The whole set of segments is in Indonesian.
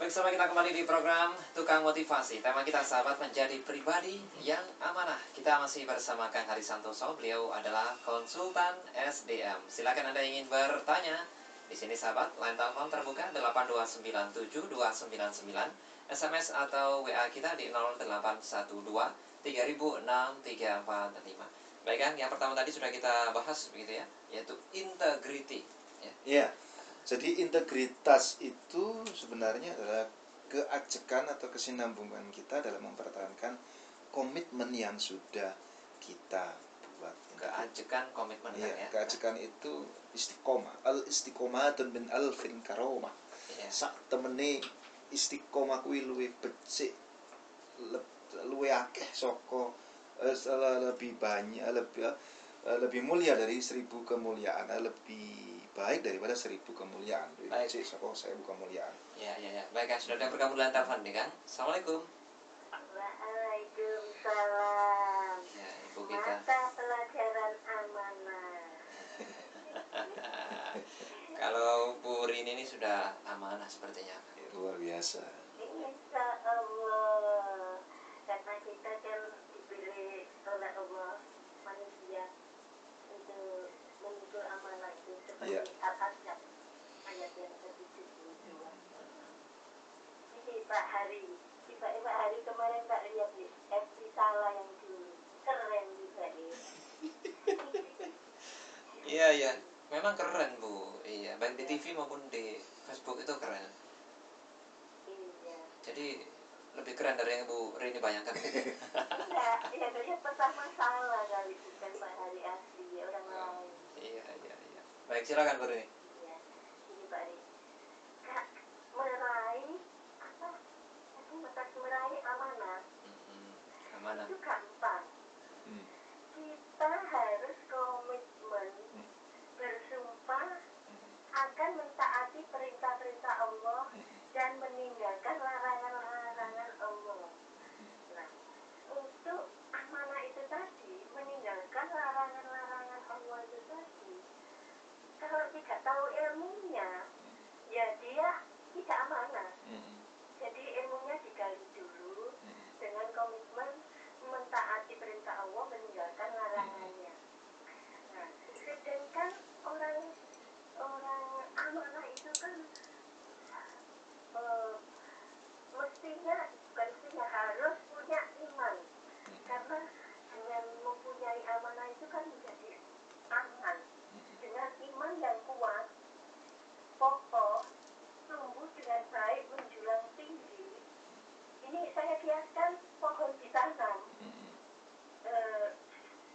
Bersama kita kembali di program Tukang Motivasi. Tema kita sahabat menjadi pribadi yang amanah. Kita masih bersama Kang Hari Santoso. Beliau adalah konsultan SDM. Silakan Anda ingin bertanya. Di sini sahabat, line telepon terbuka 8297299, SMS atau WA kita di 0812 3006 345. Baik Kang, yang pertama tadi sudah kita bahas begitu ya, yaitu integrity. Ya. Jadi integritas itu sebenarnya adalah keajekan atau kesinambungan kita dalam mempertahankan komitmen yang sudah kita buat. Keajekan komitmen ya, ya. Keajekan itu istiqomah. Al istiqomatun min alfin karomah. Sak temene istiqomah kuwi luwih becik, luwih akeh saka lebih banyak, lebih mulia dari 1000 kemuliaan, lebih baik daripada 1000 kemuliaan. Baik. Saka 1000 kemuliaan. Ya. Baik Kang, sudah ada bergabung dalam telepon nih Kang. Assalamualaikum. Waalaikumsalam. Ya, Ibu kita. Mata pelajaran amanah. Kalau Bu Rini ini sudah amanah sepertinya. Luar biasa. Insya Allah. Karena kita kan dipilih oleh Allah manusia untuk memikul amanah itu seperti Al-Ahzab ayat yang ke-72. Ini Pak Hari. Pak Hari kemarin Pak lihat di FB Salah yang dulu keren juga nih. Iya. Memang keren Bu. Iya, baik di TV maupun di Facebook itu keren. Iya. Jadi lebih keren dari yang Bu Rini bayangkan. Enggak, yang lihat pertama Salah kali, bukan Pak Hari asli, orang lain. Iya. Baik, silakan Bu Rini. Iya, ini Pak Hari. Kak, meraih apa? Tadi meraih amanah. Amanah. Itu gampang. Kita harus komitmen bersumpah akan mentaati perintah-perintah Allah dan meninggalkan larangan-larangan Allah. Nah, untuk amanah itu tadi, meninggalkan larangan-larangan Allah itu tadi, kalau tidak tahu ilmunya, ya dia tidak amanah. Jadi ilmunya digali dulu dengan komitmen mentaati perintah Allah, meninggalkan larangannya. Nah, sedangkan orang amanah itu kan mestinya harus punya iman, karena dengan mempunyai amanah itu kan menjadi aman. Dengan iman yang kuat, kokoh, tumbuh dengan baik, menjulang tinggi. Ini saya kiaskan pohon ditanam,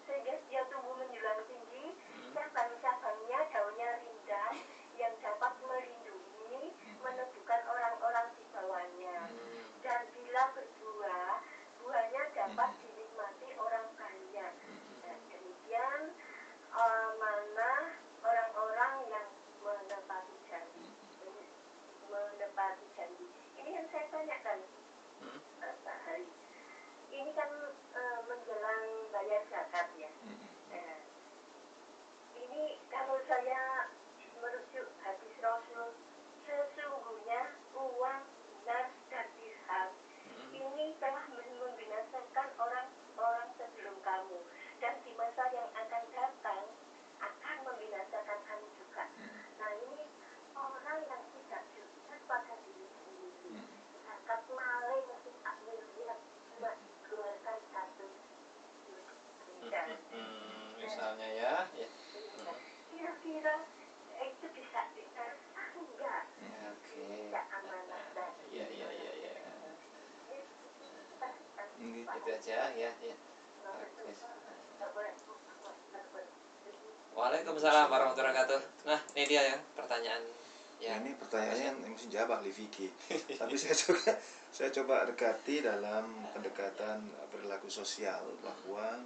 sehingga dia tumbuh menjulang tinggi, cabang-cabangnya daunnya rindang yang dapat melindungi, meneguhkan orang-orang di bawahnya. Dan bila berbuah, buahnya dapat dinikmati orang banyak. Dan demikian mana orang-orang yang menepati janji. Ini yang saya tanyakan, Pak Hari. Ini kan menjelang bayar zakat ya. Ini kalau saya merujuk hadis Rasul, sesungguhnya uang, dinar, dan dirham ini telah membinasakan orang-orang sebelum kamu, dan di masa yang akan datang akan membinasakan kamu juga. Nah, ini orang yang tidak jujur pada diri sendiri. Zakat maling masih tak melihat, cuma keluarkan satu. Misalnya ya. Kira-kira itu bisa diteruskan enggak? Tidak amanah tadi. Iya. Itu aja ya. Waalaikumsalam warahmatullahi wabarakatuh. Nah, ini dia ya pertanyaan. Ya. Ini pertanyaannya yang mesti jawab ahli fikih. Tapi saya coba dekati dalam pendekatan perilaku sosial, bahwa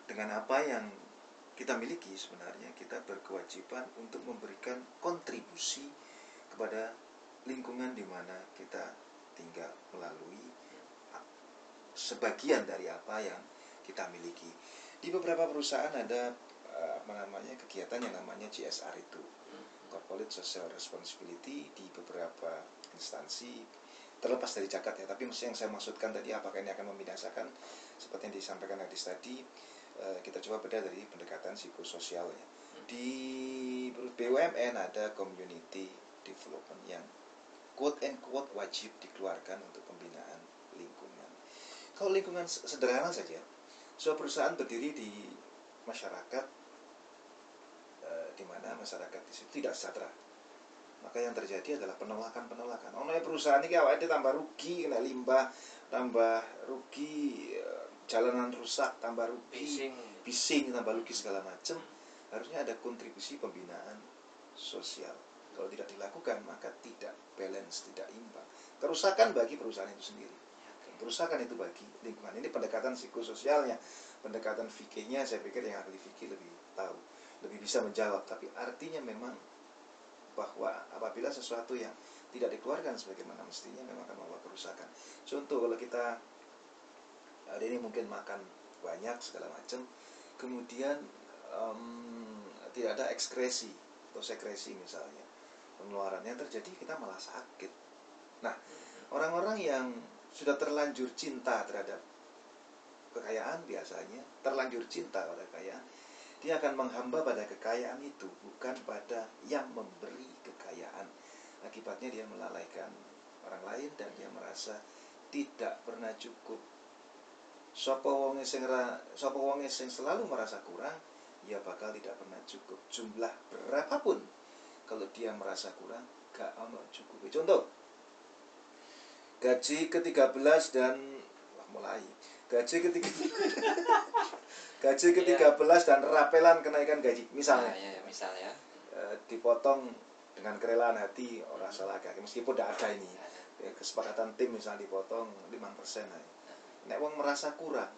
dengan apa yang kita miliki sebenarnya kita berkewajiban untuk memberikan kontribusi kepada lingkungan di mana kita tinggal melalui sebagian dari apa yang kita miliki. Di beberapa perusahaan ada kegiatan yang namanya CSR itu, corporate social responsibility di beberapa instansi, terlepas dari zakat ya. Tapi yang saya maksudkan tadi, apakah ini akan membinasakan, seperti yang disampaikan hadis tadi, kita coba beda dari pendekatan psikososialnya. Di BUMN ada community development yang quote and quote wajib dikeluarkan untuk pembinaan lingkungan. Kalau lingkungan sederhana saja, sebuah perusahaan berdiri di masyarakat di mana masyarakat di situ tidak sejahtera, maka yang terjadi adalah penolakan. Ono perusahaan ini awake tambah rugi, kena limbah, tambah rugi, jalanan rusak, tambah rugi, bising, tambah rugi segala macam. Harusnya ada kontribusi pembinaan sosial. Kalau tidak dilakukan, maka tidak balance, tidak imbang. Kerusakan bagi perusahaan itu sendiri, kerusakan itu bagi lingkungan. Ini pendekatan psikososialnya. Pendekatan fikihnya saya pikir yang ahli fikih lebih tahu, lebih bisa menjawab. Tapi artinya memang bahwa apabila sesuatu yang tidak dikeluarkan sebagaimana mestinya, memang akan membawa kerusakan. Contoh, kalau kita hari ini mungkin makan banyak segala macam, kemudian tidak ada ekskresi atau sekresi misalnya, pengeluarannya terjadi, kita malah sakit. Nah, orang-orang yang sudah terlanjur cinta terhadap kekayaan, biasanya terlanjur cinta pada kekayaan, dia akan menghamba pada kekayaan itu, bukan pada yang memberi kekayaan. Akibatnya dia melalaikan orang lain dan dia merasa tidak pernah cukup. Sapa wonge sing selalu merasa kurang, ia bakal tidak pernah cukup. Jumlah berapapun, kalau dia merasa kurang, gak ono cukup. Contoh, gaji ke-13 dan mulai gaji ke-13 dan rapelan kenaikan gaji misalnya, misalnya dipotong dengan kerelaan hati, orang salah kaki, meskipun tidak ada ini kesepakatan tim, misalnya dipotong 5%. Nek wong merasa kurang,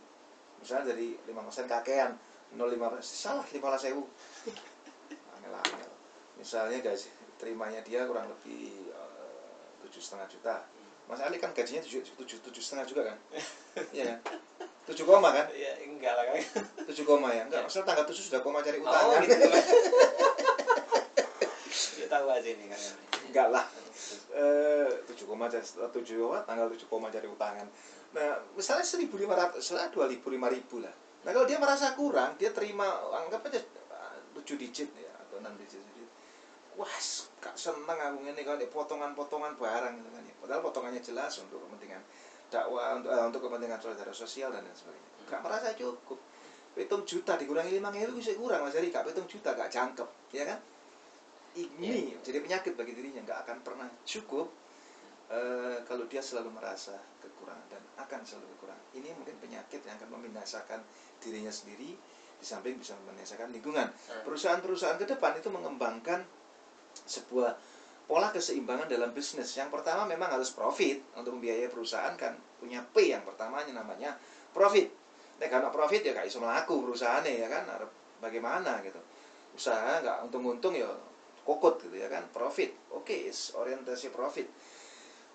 misalnya dari 5% kakean 0,5%, salah 15.000. Angel-angel. Misalnya gaji terimanya dia kurang lebih 7,5 juta. Mas Ali kan gajinya 7,5 juga kan? Iya kan? 7 koma kan? Iya, enggak lah kan. 7 koma ya? Enggak, masalah tanggal 7 sudah koma cari utangan. Gitu. Ya tahu aja ini kan. Enggak lah. 7 koma tanggal 7 koma cari utangan. Nah, misalnya 1.500, misalnya 2.000, 5.000 lah. Nah, kalau dia merasa kurang, dia terima, anggap aja 7 digit ya, atau 6 digit. Wah, gak seneng aku ngene kalau potongan-potongan barang gitu kan ya. Padahal potongannya jelas untuk kepentingan dakwah, untuk kepentingan saudara sosial dan lain sebagainya. Gak merasa cukup. 7 juta dikurangi 5.000 bisa kurang, Mas Ari. Gak 7 juta gak jangkep, ya kan? Ini jadi penyakit bagi dirinya, gak akan pernah cukup kalau dia selalu merasa kekurangan dan akan selalu kekurangan. Ini mungkin penyakit yang akan membinasakan dirinya sendiri, di samping bisa membinasakan lingkungan. Perusahaan-perusahaan ke depan itu mengembangkan sebuah pola keseimbangan dalam bisnis. Yang pertama memang harus profit. Untuk membiayai perusahaan kan punya P yang pertamanya, namanya profit. Nek karena profit ya gak iso mlaku perusahaannya, ya kan. Bagaimana gitu. Usaha gak untung-untung ya kokot gitu ya kan. Profit. Oke, orientasi profit.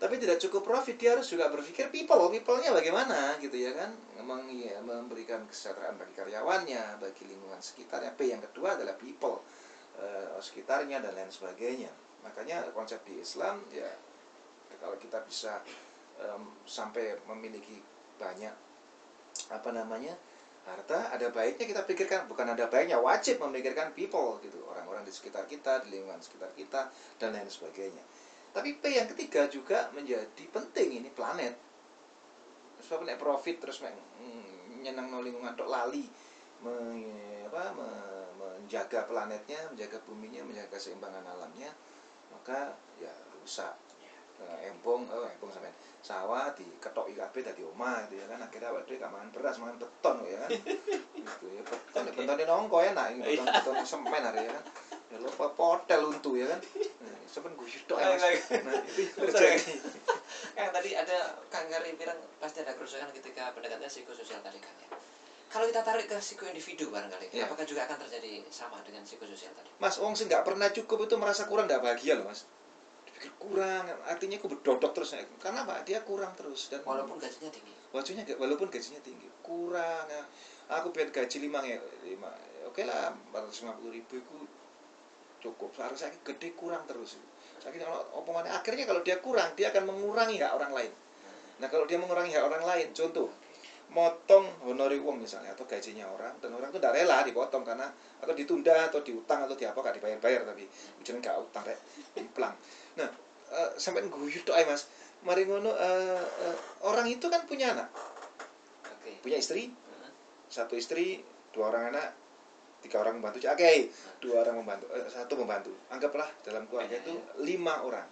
Tapi tidak cukup profit, dia harus juga berpikir people-nya bagaimana gitu ya kan. Memang ya, memberikan kesejahteraan bagi karyawannya, bagi lingkungan sekitarnya. P yang kedua adalah people, sekitarnya dan lain sebagainya. Makanya konsep di Islam ya, kalau kita bisa sampai memiliki banyak harta, ada baiknya kita pikirkan, bukan ada baiknya, wajib memikirkan people gitu, orang-orang di sekitar kita, di lingkungan sekitar kita dan lain sebagainya. Tapi P yang ketiga juga menjadi penting, ini planet. Sebab nek profit terus nyenengno lingkungan tok lali menjaga planetnya, menjaga buminya, menjaga keseimbangan alamnya, maka ya rusak. Embong sampean sawah diketoki kabeh dadi omah gitu ya kan, akhirnya awake dhewe gak mangan beras, mangan beton ya kan. Gitu ya, betone nongko enak, ini beton semen hari ya kan. Ya lupa potel untu ya kan. Sampeyan guyu tok ya. Nah, itu terjadi. Kan tadi ada Kang Gari bilang pasti ada kerusakan ketika pendekatan psikososial tadi kan ya. Kalau kita tarik ke psiko individu barangkali, apakah juga akan terjadi sama dengan psikososial tadi? Mas, wong sing gak pernah cukup itu merasa kurang, gak bahagia loh Mas. Dipikir kurang, artinya aku berdodok terus. Karena apa? Dia kurang terus. Dan walaupun gajinya tinggi. Walaupun gajinya tinggi. Kurang ya. Aku pengen gaji 5, oke lah 450.000 itu cukup. Seharusnya gede kurang terus. Saking kalau omongannya akhirnya kalau dia kurang, dia akan mengurangi hak orang lain. Nah, kalau dia mengurangi hak orang lain, contoh motong honore uang misalnya atau gajinya orang, dan orang itu tidak rela dipotong karena atau ditunda atau diutang atau diapa gak dibayar-bayar, tapi ujungnya gak utang rek implang. Nah, sampai guyu tok ae Mas. Mari ngono orang itu kan punya anak. Punya istri, satu istri, 2 orang anak, 3 orang membantu. Oke, 2 orang membantu, 1 membantu. Anggaplah dalam keluarga itu 5 orang.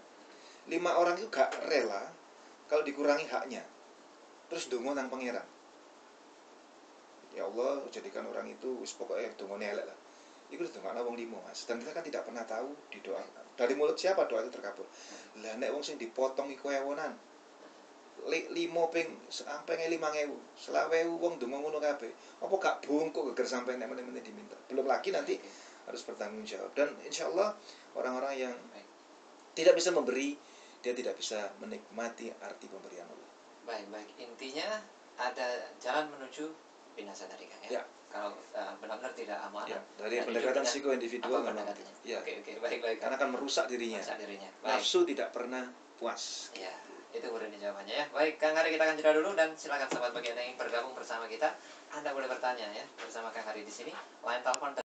5 orang itu gak rela kalau dikurangi haknya. Terus dongo nang pangeran. Ya Allah, jadikan orang itu wis pokoknya dongone elek lah. Iku didongakno wong 5, Mas. Dan kita kan tidak pernah tahu di doa dari mulut siapa doa itu terkabul. Lah nek wong sing dipotong iku ewonan. 5 ping sampai 5.000. 20.000 wong donga ngono kabeh. Apa gak bungkuk geger sampai nek meneh diminta. Belum lagi nanti harus bertanggung jawab. Dan insyaallah orang-orang yang tidak bisa memberi, dia tidak bisa menikmati arti pemberian Allah. Baik. Intinya ada jalan menuju binasa tadi kan ya. Kalau benar-benar tidak amanah. Ya, dari pendekatan psiko individual memang. Ya. Oke, baik. Karena akan merusak dirinya. Baik. Nafsu tidak pernah puas. Ya, itu murni jawabannya ya. Baik, Kang Hari, kita akan jeda dulu dan silakan sahabat bagi Anda yang ingin bergabung bersama kita. Anda boleh bertanya ya bersama Kang Hari di sini. Line telepon